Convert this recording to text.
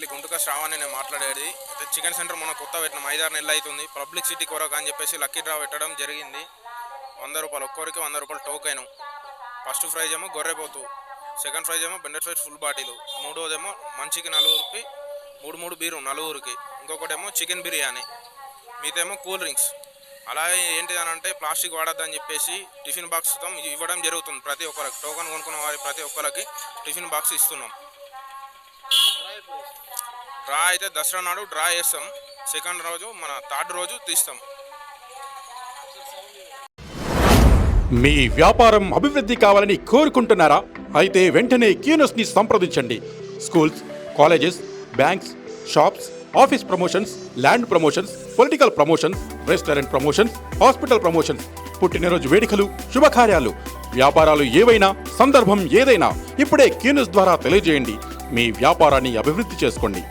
పెద్దపల్లి గుంటుక శ్రావణి నేను మాట్లాడేది. అయితే చికెన్ సెంటర్ మొన్న కొత్త పెట్టిన 5-6 నెలలు అవుతుంది. పబ్లిసిటీ కొరకు అని చెప్పేసి లక్కీ డ్రా పెట్టడం జరిగింది. 100 రూపాయలు, ఒక్కొరికి 100 రూపాయలు టోకెను. ఫస్ట్ ప్రైజ్ ఏమో గొర్రెపోతు, సెకండ్ ప్రైజ్ ఏమో బెండర్ ఫ్రైడ్ ఫుల్ బాటిల్, మూడోదేమో మంచికి నలుగురికి 3 బీరు నలుగురికి, ఇంకొకటేమో చికెన్ బిర్యానీ, మీదేమో కూల్ డ్రింక్స్. అలాగే ఏంటి అని అంటే ప్లాస్టిక్ వాడద్దని చెప్పేసి టిఫిన్ బాక్స్తో ఇవ్వడం జరుగుతుంది. ప్రతి ఒక్కరికి టోకెన్ కొనుక్కున్న వారి ప్రతి ఒక్కరికి టిఫిన్ బాక్స్ ఇస్తున్నాం. డ్రా అయితే దసరా నాడు డ్రా చేస్తాం. సెకండ్ రోజు మన థర్డ్ రోజు తీస్తాం. మీ వ్యాపారం అభివృద్ధి కావాలని కోరుకుంటున్నారా? అయితే వెంటనే క్యూనస్ని సంప్రదించండి. Schools, colleges, banks, shops, office promotions, land promotions, political promotions, restaurant promotions, hospital promotions, పుట్టినరోజు వేడుకలు, శుభకార్యాలు, వ్యాపారాలు ఏవైనా, సందర్భం ఏదైనా ఇప్పుడే క్యూనస్ ద్వారా తెలియజేయండి. మీ వ్యాపారాన్ని అభివృద్ధి చేసుకోండి.